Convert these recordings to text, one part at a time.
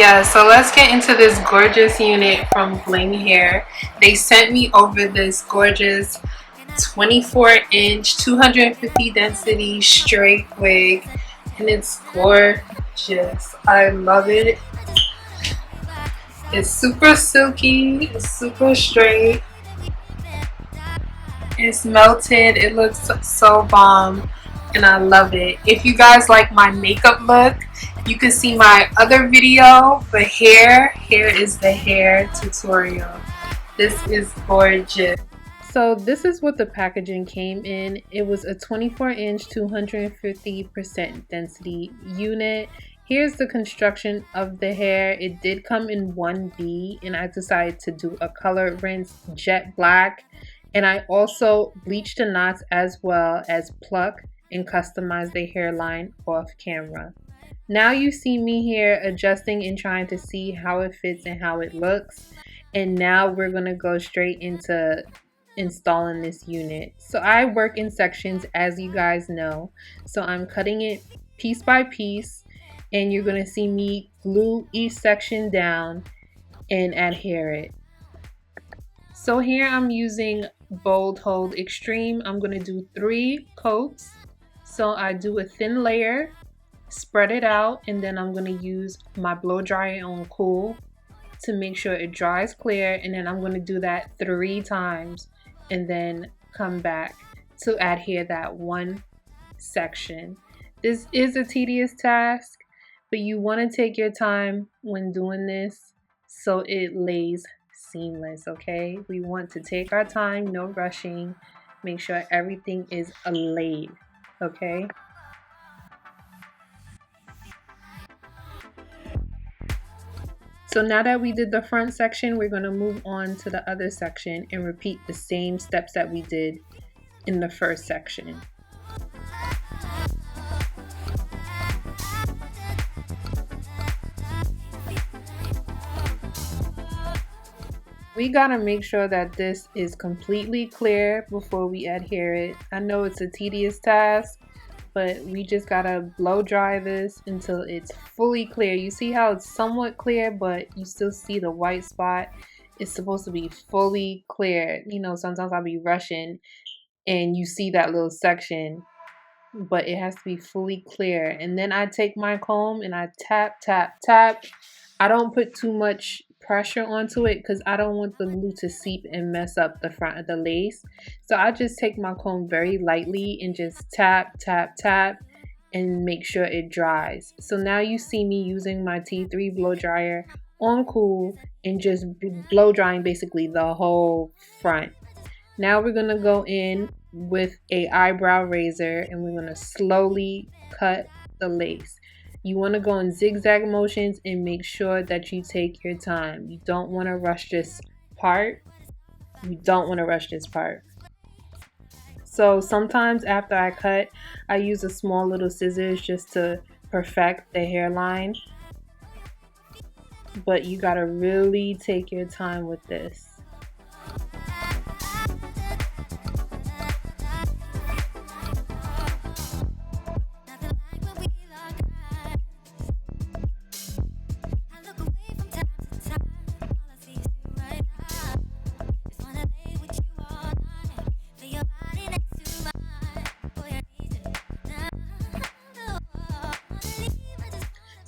Yeah, so let's get into this gorgeous unit from Bling Hair. They sent me over this gorgeous 24-inch 250 density straight wig, and it's gorgeous. I love it. It's super silky, it's super straight, it's melted, it looks so bomb, and I love it. If you guys like my makeup look, you can see my other video for hair. Here is the hair tutorial. This is gorgeous. So this is what the packaging came in. It was a 24-inch 250% density unit. Here's the construction of the hair. It did come in 1B, and I decided to do a color rinse jet black. And I also bleached the knots as well as pluck and customize the hairline off camera. Now you see me here adjusting and trying to see how it fits and how it looks. And now we're going to go straight into installing this unit. So I work in sections, as you guys know. So I'm cutting it piece by piece, and you're going to see me glue each section down and adhere it. So here I'm using Bold Hold Extreme. I'm going to do 3 coats. So I do a thin layer, spread it out, and then I'm going to use my blow dryer on cool to make sure it dries clear, and then I'm going to do that 3 times and then come back to adhere that one section. This is a tedious task, but you want to take your time when doing this so it lays seamless, okay? We want to take our time, no rushing, make sure everything is laid, okay? So now that we did the front section, we're going to move on to the other section and repeat the same steps that we did in the first section. We gotta make sure that this is completely clear before we adhere it. I know it's a tedious task, but we just gotta blow dry this until it's fully clear. You see how it's somewhat clear, but you still see the white spot. It's supposed to be fully clear. You know, sometimes I'll be rushing and you see that little section, but it has to be fully clear. And then I take my comb and I tap, tap, tap. I don't put too much pressure onto it because I don't want the glue to seep and mess up the front of the lace. So I just take my comb very lightly and just tap, tap, tap and make sure it dries. So now you see me using my T3 blow dryer on cool and just blow drying basically the whole front. Now we're going to go in with a eyebrow razor and we're going to slowly cut the lace. You want to go in zigzag motions and make sure that you take your time. You don't want to rush this part. You don't want to rush this part. So sometimes after I cut, I use a small little scissors just to perfect the hairline. But you got to really take your time with this.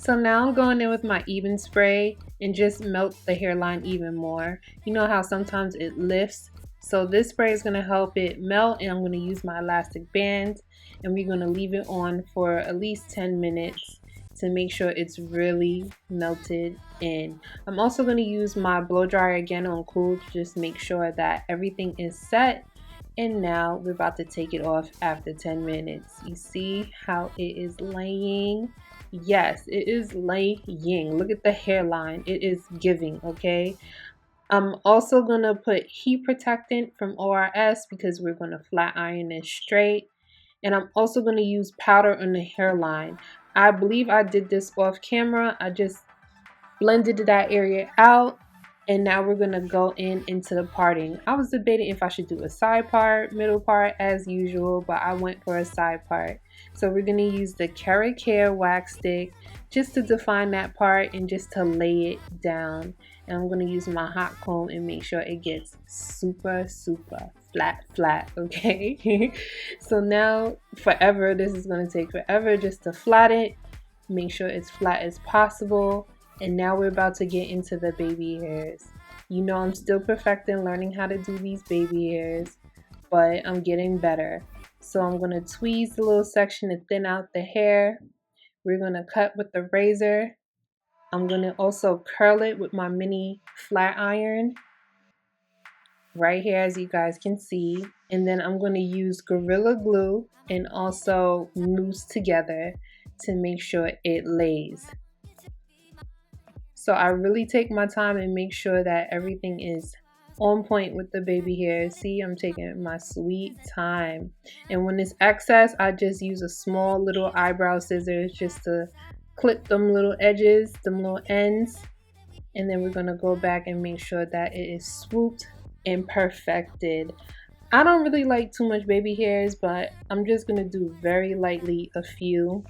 So now I'm going in with my even spray and just melt the hairline even more. You know how sometimes it lifts? So this spray is going to help it melt, and I'm going to use my elastic band and we're going to leave it on for at least 10 minutes to make sure it's really melted in. I'm also going to use my blow dryer again on cool to just make sure that everything is set. And now we're about to take it off after 10 minutes. You see how it is laying? Yes, it is laying. Look at the hairline. It is giving, okay? I'm also going to put heat protectant from ORS because we're going to flat iron this straight. And I'm also going to use powder on the hairline. I believe I did this off camera. I just blended that area out And now we're gonna go into the parting. I was debating if I should do a side part, middle part as usual, but I went for a side part. So we're gonna use the carrot hair wax stick just to define that part and just to lay it down. And I'm gonna use my hot comb and make sure it gets super flat, okay? So now forever, this is gonna take forever just to flat it. Make sure it's flat as possible. And now we're about to get into the baby hairs. You know, I'm still perfecting learning how to do these baby hairs, but I'm getting better. So I'm gonna tweeze the little section to thin out the hair. We're gonna cut with the razor. I'm gonna also curl it with my mini flat iron right here, as you guys can see. And then I'm gonna use Gorilla Glue and also mousse together to make sure it lays. So I really take my time and make sure that everything is on point with the baby hair. See, I'm taking my sweet time. And when it's excess, I just use a small little eyebrow scissors just to clip them little edges, them little ends. And then we're gonna go back and make sure that it is swooped and perfected. I don't really like too much baby hairs, but I'm just gonna do very lightly a few,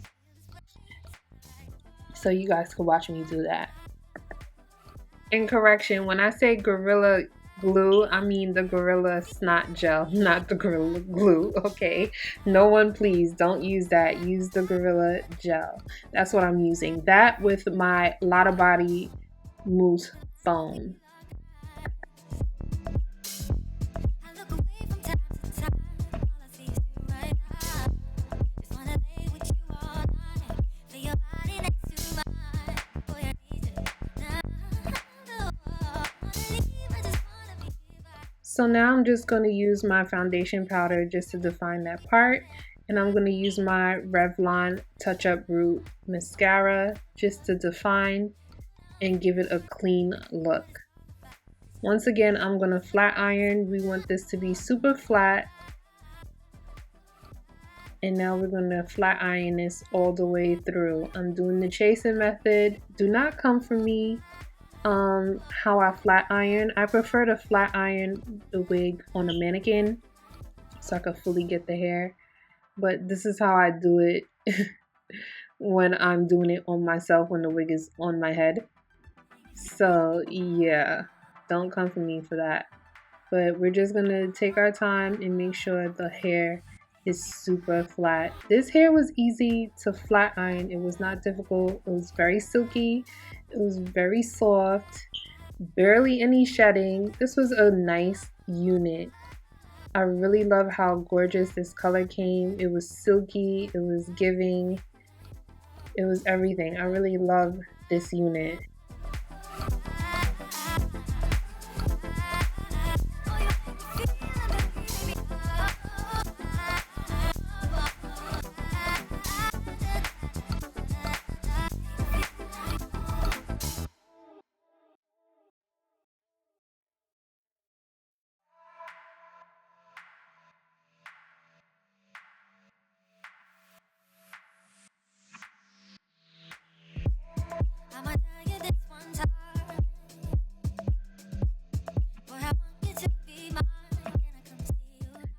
so you guys can watch me do that. In correction, when I say Gorilla Glue, I mean the Gorilla Snot Gel, not the Gorilla Glue, okay? No one, please, don't use that. Use the Gorilla Gel. That's what I'm using. That with my Lotta Body Mousse Foam. So now I'm just going to use my foundation powder just to define that part. And I'm going to use my Revlon Touch Up Root Mascara just to define and give it a clean look. Once again, I'm going to flat iron. We want this to be super flat. And now we're going to flat iron this all the way through. I'm doing the chasing method. Do not come for me how I flat iron. I prefer to flat iron the wig on a mannequin so I can fully get the hair, but this is how I do it when I'm doing it on myself when the wig is on my head. So yeah, don't come for me for that, but we're just gonna take our time and make sure the hair is super flat. This hair was easy to flat iron. It was not difficult. It was very silky. It was very soft, barely any shedding. This was a nice unit. I really love how gorgeous this color came. It was silky, it was giving, it was everything. I really love this unit.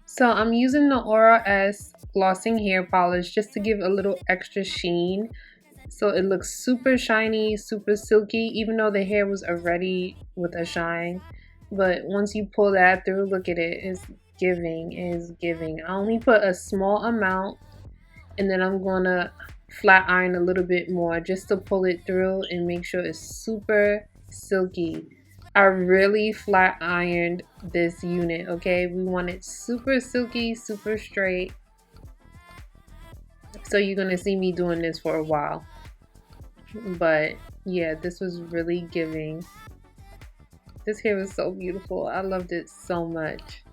So I'm using the Aura S glossing hair polish just to give a little extra sheen. So it looks super shiny, super silky, even though the hair was already with a shine. But once you pull that through, look at it, it's giving, it's giving. I only put a small amount and then I'm gonna flat iron a little bit more just to pull it through and make sure it's super silky. I really flat ironed this unit, okay? We want it super silky, super straight. So you're gonna see me doing this for a while. But yeah, this was really giving. This hair was so beautiful. I loved it so much.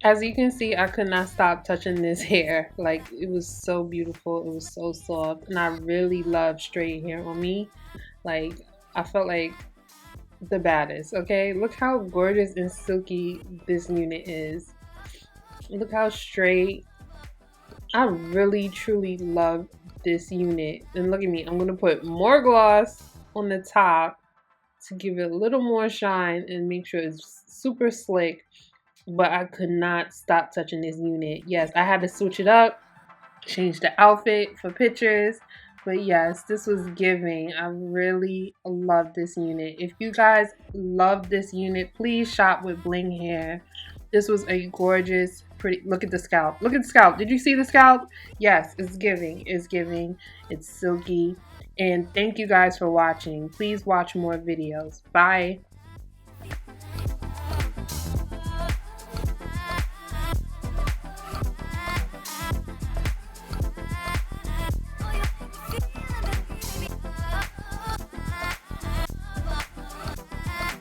As you can see, I could not stop touching this hair. Like, it was so beautiful. It was so soft. And I really love straight hair on me. Like, I felt like the baddest, okay? Look how gorgeous and silky this unit is. Look how straight. I really, truly love this unit. And look at me. I'm going to put more gloss on the top to give it a little more shine and make sure it's super slick. But I could not stop touching this unit. Yes, I had to switch it up, change the outfit for pictures. But yes, this was giving. I really love this unit. If you guys love this unit, please shop with Bling Hair. This was a gorgeous, pretty, look at the scalp. Look at the scalp. Did you see the scalp? Yes, it's giving. It's giving. It's silky. And thank you guys for watching. Please watch more videos. Bye.